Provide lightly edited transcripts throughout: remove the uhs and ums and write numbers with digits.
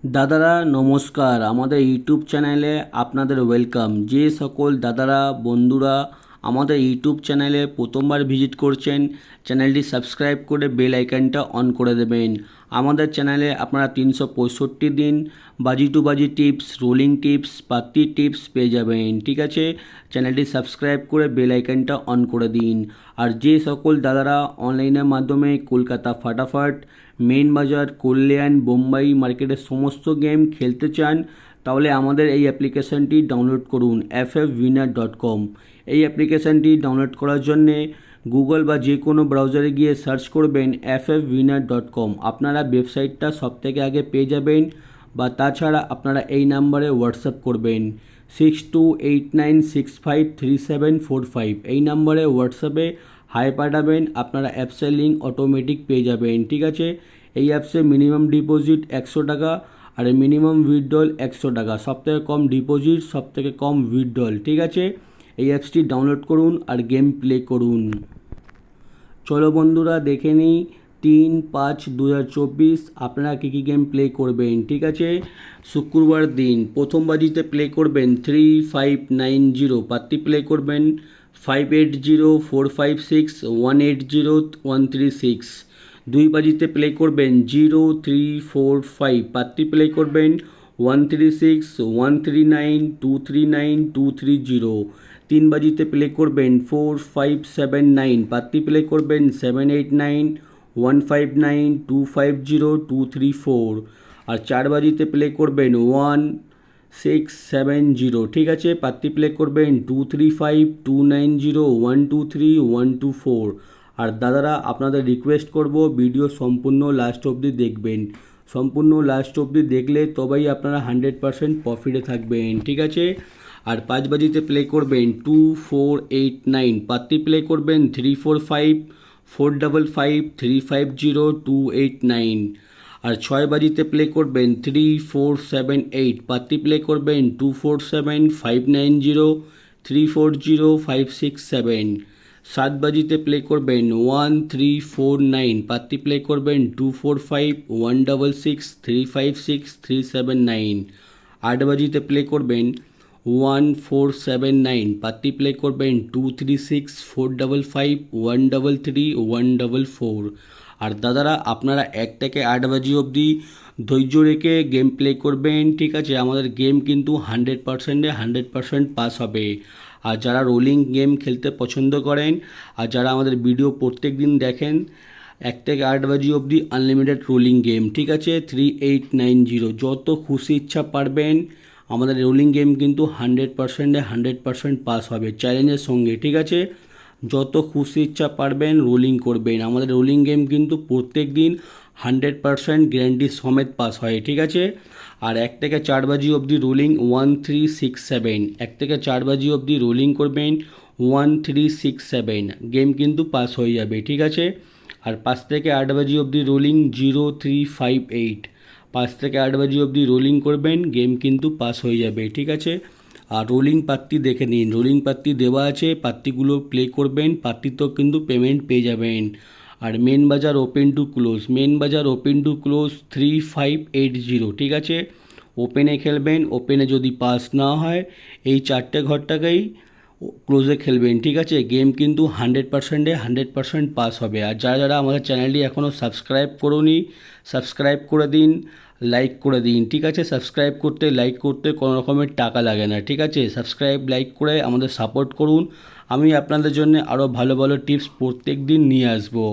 দাদারা নমস্কার, আমাদের ইউটিউব চ্যানেলে আপনাদের ওয়েলকাম। যে সকল দাদারা বন্ধুরা আমাদের ইউটিউব চ্যানেলে প্রথমবার ভিজিট করছেন, চ্যানেলটি সাবস্ক্রাইব করে বেল আইকনটা অন করে দেবেন। আমাদের চ্যানেলে আপনারা 365 দিন বাজি টু বাজি টিপস, রোলিং টিপস, পাত্তি টিপস পেয়ে যাবেন। ঠিক আছে, চ্যানেলটি সাবস্ক্রাইব করে বেল আইকনটা অন করে দিন। আর যে সকল দাদারা অনলাইনের মাধ্যমে কলকাতা ফাটাফাট, মেন বাজার, কল্যাণ, বোম্বাই মার্কেটের সমস্ত গেম খেলতে চান, তাহলে আমাদের এই অ্যাপ্লিকেশানটি ডাউনলোড করুন ffwinner.com। এই অ্যাপ্লিকেশানটি ডাউনলোড করার জন্যে গুগল বা যে কোনো ব্রাউজারে গিয়ে সার্চ করবেন ffwinner.com। আপনারা ওয়েবসাইটটা সবথেকে আগে পেয়ে যাবেন, বা তাছাড়া আপনারা এই নাম্বারে হোয়াটসঅ্যাপ করবেন 6289653745। এই নাম্বারে হোয়াটসঅ্যাপে হাই পাঠাবেন, আপনারা অ্যাপসের লিঙ্ক অটোমেটিক পেয়ে যাবেন। ঠিক আছে, এই অ্যাপসে মিনিমাম ডিপোজিট 100 টাকা আর মিনিমাম উইথড্রল 100 টাকা। সবথেকে কম ডিপোজিট, সবথেকে কম উইথড্রল। ঠিক আছে, এই অ্যাপসটি ডাউনলোড করুন আর গেম প্লে করুন। চলো বন্ধুরা দেখে নিই 3-5-2024 আপনারা কী কী গেম প্লে করবেন। ঠিক আছে, শুক্রবার দিন প্রথম বাজিতে প্লে করবেন 3590, পাত্তি প্লে করবেন 580456180136। দুই বাজিতে প্লে করবেন 0345, পাত্তি প্লে করবেন 136139239230। তিন বাজিতে প্লে করবেন 4579, পাত্তি প্লে করবেন 789159250234। আর চার বাজিতে প্লে করবেন 1670। ঠিক আছে, পাত্তি প্লে করবেন 235290123124। আর দাদারা আপনাদের রিকোয়েস্ট করব, ভিডিও সম্পূর্ণ লাস্ট অবধি দেখবেন। সম্পূর্ণ লাস্ট অবধি দেখলে তবেই আপনারা 100% প্রফিটে থাকবেন। ঠিক আছে, আর পাঁচ বাজিতে প্লে করবেন 2489, পাত্তি প্লে করবেন 345455350289। আর ছয় বাজিতে প্লে করবেন 3478, পাত্তি প্লে করবেন 247590340567। সাত বাজিতে প্লে করবেন 1349, পাত্তি প্লে করবেন 245166356379। আট বাজিতে প্লে করবেন 1479, পাত্তি প্লে করবেন 236455133144। আর দাদারা আপনারা 1 থেকে 8 বাজি অবধি ধৈর্য রেখে গেম প্লে করবেন। ঠিক আছে, আমাদের গেম কিন্তু 100% পাস হবে। আর যারা রোলিং গেম খেলতে পছন্দ করেন আর যারা আমাদের ভিডিও প্রত্যেক দিন দেখেন, 1 থেকে 8 বাজি অবধি আনলিমিটেড রোলিং গেম। ঠিক আছে, 3890 যত খুশি ইচ্ছা পারবেন। আমাদের রোলিং গেম কিন্তু 100% পাস হবে চ্যালেঞ্জের সঙ্গে। ঠিক আছে, যত খুশি ইচ্ছা পারবেন রোলিং করবেন। আমাদের রোলিং গেম কিন্তু প্রত্যেক দিন 100% গ্যারান্টি সমেত পাস হয়। ঠিক আছে, আর 1 থেকে 4 বাজি অবধি রোলিং 1367, 1 থেকে 4 বাজি অবধি রোলিং করবেন 1367, গেম কিন্তু পাস হয়ে যাবে। ঠিক আছে, আর 5 থেকে 8 বাজি অবধি রোলিং 0358, 5 থেকে 8 বাজি অবধি রোলিং করবেন, গেম কিন্তু পাস হয়ে যাবে। ঠিক আছে, আর রোলিং পাত্তি দেখে নিন, রোলিং পাত্তি দেওয়া আছে, পাত্তিগুলো প্লে করবেন, পাত্তিতেও কিন্তু পেমেন্ট পেয়ে যাবেন। আর মেন বাজার ওপেন টু ক্লোজ, মেন বাজার ওপেন টু ক্লোজ 3580। ঠিক আছে, ওপেনে খেলবেন, ওপেনে যদি পাস না হয় এই চারটে ঘরটাকেই ক্লোজে খেলবেন। ঠিক আছে, গেম কিন্তু 100% পাস হবে। আর যারা যারা আমাদের চ্যানেলটি এখনও সাবস্ক্রাইব করোনি, সাবস্ক্রাইব করে দিন, লাইক করে দিন। ঠিক আছে, সাবস্ক্রাইব করতে, লাইক করতে কোনো রকমের টাকা লাগে না। ঠিক আছে, সাবস্ক্রাইব লাইক করে আমাদের সাপোর্ট করুন। আমি আপনাদের জন্য আরও ভালো ভালো টিপস প্রত্যেক দিন নিয়ে আসবো।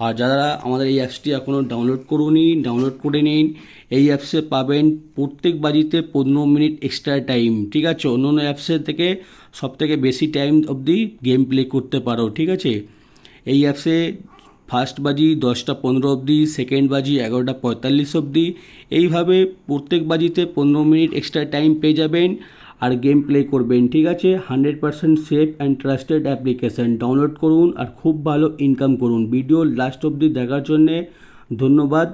আর যারা আমাদের এই অ্যাপসটি এখনও ডাউনলোড করুনি, ডাউনলোড করে নিন। এই অ্যাপসে পাবেন প্রত্যেক বাজিতে 15 মিনিট এক্সট্রা টাইম। ঠিক আছে, অন্য অন্য অ্যাপসের থেকে সবথেকে বেশি টাইম অবধি গেম প্লে করতে পারো। ঠিক আছে, এই অ্যাপসে ফার্স্ট বাজি 10টা 15 অবধি, সেকেন্ড বাজি 11টা 45 অবধি, এইভাবে প্রত্যেক বাজিতে 15 মিনিট এক্সট্রা টাইম পেয়ে যাবেন আর গেম প্লে করবেন। ঠিক আছে, 100% safe and trusted application. Download করুন আর খুব ভালো ইনকাম করুন। ভিডিও লাস্ট অবধি দেখার জন্যে ধন্যবাদ।